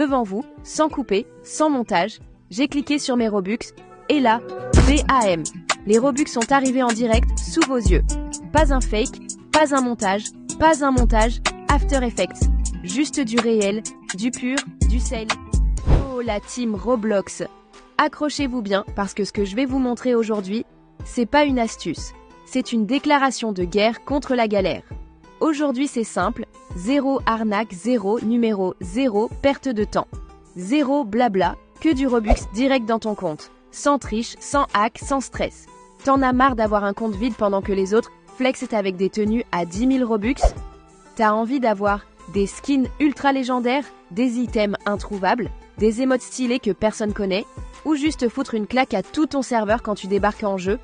devant vous, sans couper, sans montage, j'ai cliqué sur mes Robux, et là, BAM. Les Robux sont arrivés en direct, sous vos yeux. Pas un fake, pas un montage, After Effects. Juste du réel, du pur, du sel. Oh la team Roblox. Accrochez-vous bien, parce que ce que je vais vous montrer aujourd'hui, c'est pas une astuce. C'est une déclaration de guerre contre la galère. Aujourd'hui c'est simple, zéro arnaque, zéro numéro, zéro perte de temps. Zéro blabla, que du Robux direct dans ton compte. Sans triche, sans hack, sans stress. T'en as marre d'avoir un compte vide pendant que les autres flexent avec des tenues à 10 000 Robux? T'as envie d'avoir des skins ultra légendaires, des items introuvables, des emotes stylés que personne connaît, ou juste foutre une claque à tout ton serveur quand tu débarques en jeu?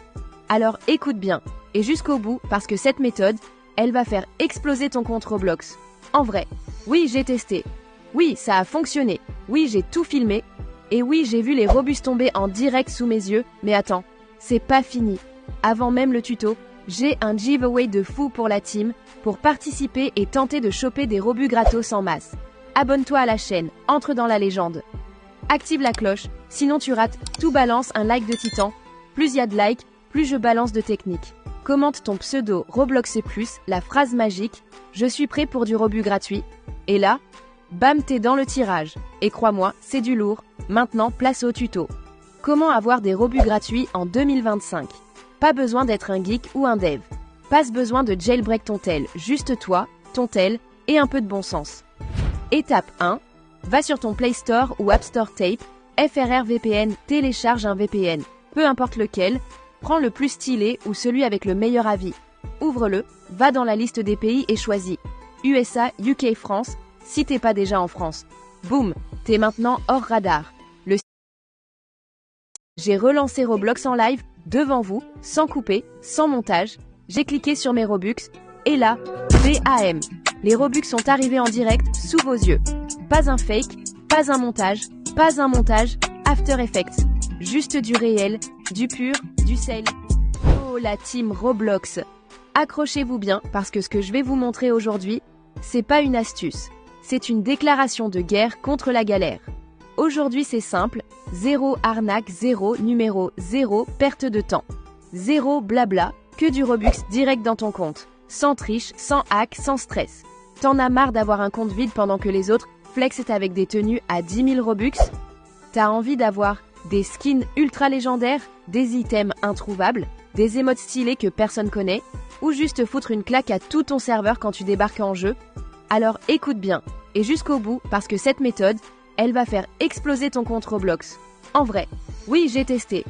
Alors écoute bien, et jusqu'au bout, parce que cette méthode, elle va faire exploser ton compte Roblox. En vrai, oui j'ai testé, oui ça a fonctionné, oui j'ai tout filmé, et oui j'ai vu les Robux tomber en direct sous mes yeux, mais attends, c'est pas fini. Avant même le tuto, j'ai un giveaway de fou pour la team, pour participer et tenter de choper des Robux gratos en masse. Abonne-toi à la chaîne, entre dans la légende. Active la cloche, sinon tu rates, tout balance un like de titan. Plus y a de likes, plus je balance de techniques. Commente ton pseudo Roblox et plus, la phrase magique, je suis prêt pour du Robux gratuit. Et là, bam t'es dans le tirage. Et crois-moi, c'est du lourd, maintenant place au tuto. Comment avoir des Robux gratuits en 2025? Pas besoin d'être un geek ou un dev. Pas besoin de jailbreak ton tel, juste toi, ton tel, et un peu de bon sens. Étape 1. Va sur ton Play Store ou App Store Tape, FRR VPN, télécharge un VPN, peu importe lequel, prends le plus stylé ou celui avec le meilleur avis. Ouvre-le, va dans la liste des pays et choisis USA, UK, France, si t'es pas déjà en France. Boum, t'es maintenant hors radar. J'ai relancé Roblox en live, devant vous, sans couper, sans montage, j'ai cliqué sur mes Robux, et là, BAM. Les Robux sont arrivés en direct, sous vos yeux. Pas un fake, pas un montage, After Effects. Juste du réel, du pur, du sel. Oh la team Roblox. Accrochez-vous bien, parce que ce que je vais vous montrer aujourd'hui, c'est pas une astuce. C'est une déclaration de guerre contre la galère. Aujourd'hui c'est simple, zéro arnaque, zéro numéro, zéro perte de temps. Zéro blabla, que du Robux direct dans ton compte. Sans triche, sans hack, sans stress. T'en as marre d'avoir un compte vide pendant que les autres flexent avec des tenues à 10 000 Robux? T'as envie d'avoir des skins ultra légendaires, des items introuvables, des emotes stylés que personne connaît, ou juste foutre une claque à tout ton serveur quand tu débarques en jeu? Alors écoute bien, et jusqu'au bout, parce que cette méthode, elle va faire exploser ton compte Roblox. En vrai, oui j'ai testé,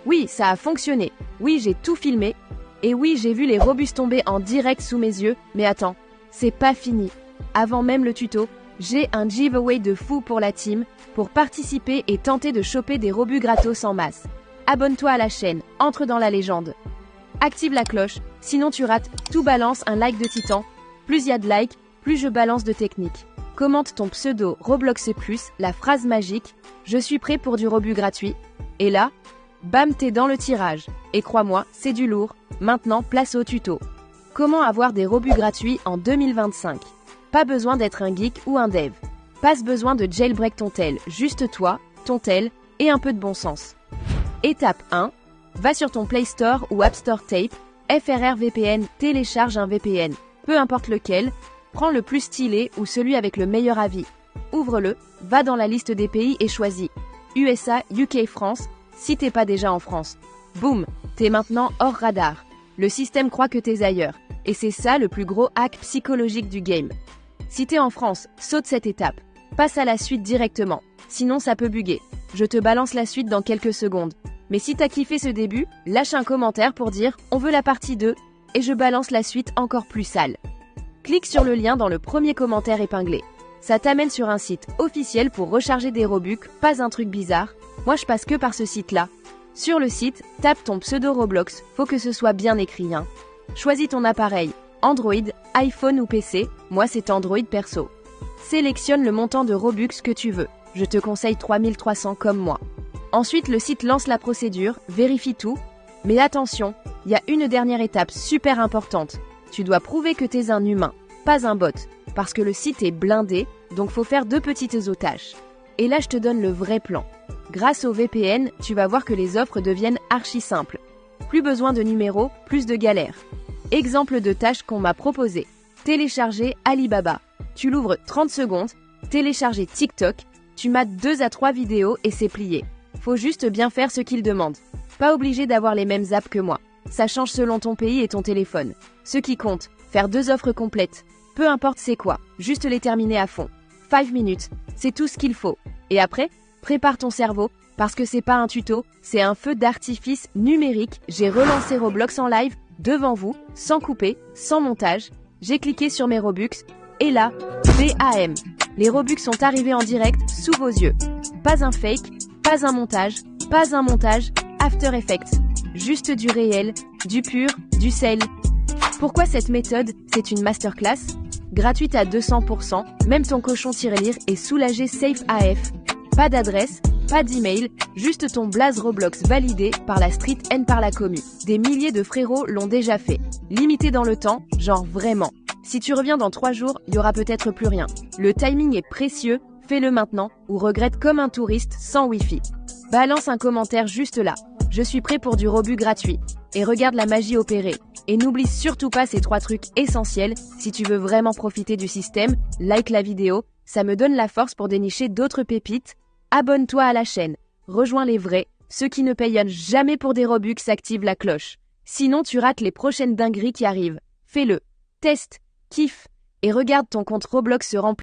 oui ça a fonctionné, oui j'ai tout filmé, et oui j'ai vu les Robux tomber en direct sous mes yeux, mais attends, c'est pas fini. Avant même le tuto, j'ai un giveaway de fou pour la team, pour participer et tenter de choper des Robux gratos en masse. Abonne-toi à la chaîne, entre dans la légende. Active la cloche, sinon tu rates, tout balance un like de titan. Plus y a de likes, plus je balance de techniques. Commente ton pseudo Roblox et plus, la phrase magique, je suis prêt pour du Robux gratuit. Et là, bam t'es dans le tirage. Et crois-moi, c'est du lourd, maintenant place au tuto. Comment avoir des Robux gratuits en 2025? Pas besoin d'être un geek ou un dev. Pas besoin de jailbreak ton tel, juste toi, ton tel, et un peu de bon sens. Étape 1. Va sur ton Play Store ou App Store Tape, FRR VPN, télécharge un VPN, peu importe lequel, prends le plus stylé ou celui avec le meilleur avis. Ouvre-le, va dans la liste des pays et choisis USA, UK, France, si t'es pas déjà en France. Boum, t'es maintenant hors radar. Le système croit que t'es ailleurs, et c'est ça le plus gros hack psychologique du game. Si t'es en France, saute cette étape. Passe à la suite directement, sinon ça peut bugger. Je te balance la suite dans quelques secondes. Mais si t'as kiffé ce début, lâche un commentaire pour dire « On veut la partie 2 » et je balance la suite encore plus sale. Clique sur le lien dans le premier commentaire épinglé. Ça t'amène sur un site officiel pour recharger des Robux, pas un truc bizarre. Moi je passe que par ce site-là. Sur le site, tape ton pseudo Roblox, faut que ce soit bien écrit, hein. Choisis ton appareil, Android, iPhone ou PC, moi c'est Android perso. Sélectionne le montant de Robux que tu veux, je te conseille 3300 comme moi. Ensuite le site lance la procédure, vérifie tout, mais attention, il y a une dernière étape super importante. Tu dois prouver que t'es un humain, pas un bot, parce que le site est blindé, donc faut faire deux petites tâches. Et là je te donne le vrai plan. Grâce au VPN, tu vas voir que les offres deviennent archi simples. Plus besoin de numéros, plus de galères. Exemple de tâche qu'on m'a proposée. Télécharger Alibaba. Tu l'ouvres 30 secondes. Télécharger TikTok. Tu mates 2 à 3 vidéos et c'est plié. Faut juste bien faire ce qu'il demande. Pas obligé d'avoir les mêmes apps que moi. Ça change selon ton pays et ton téléphone. Ce qui compte, faire 2 offres complètes. Peu importe c'est quoi, juste les terminer à fond. 5 minutes, c'est tout ce qu'il faut. Et après, prépare ton cerveau, parce que c'est pas un tuto, c'est un feu d'artifice numérique. J'ai relancé Roblox en live, devant vous, sans couper, sans montage. J'ai cliqué sur mes Robux, et là, BAM. Les Robux sont arrivés en direct, sous vos yeux. Pas un fake, pas un montage, After Effects. Juste du réel, du pur, du sel. Pourquoi cette méthode? C'est une masterclass gratuite à 200%, même ton cochon tirelire est soulagé safe AF. Pas d'adresse, pas d'email, juste ton blaze Roblox validé par la street and par la commu. Des milliers de frérots l'ont déjà fait. Limité dans le temps, genre vraiment. Si tu reviens dans 3 jours, il y aura peut-être plus rien. Le timing est précieux, fais-le maintenant ou regrette comme un touriste sans wifi. Balance un commentaire juste là. Je suis prêt pour du Robux gratuit. Et regarde la magie opérer. Et n'oublie surtout pas ces 3 trucs essentiels. Si tu veux vraiment profiter du système, like la vidéo, ça me donne la force pour dénicher d'autres pépites. Abonne-toi à la chaîne. Rejoins les vrais. Ceux qui ne payent jamais pour des Robux activent la cloche. Sinon tu rates les prochaines dingueries qui arrivent. Fais-le. Teste. Kiffe. Et regarde ton compte Roblox se remplir.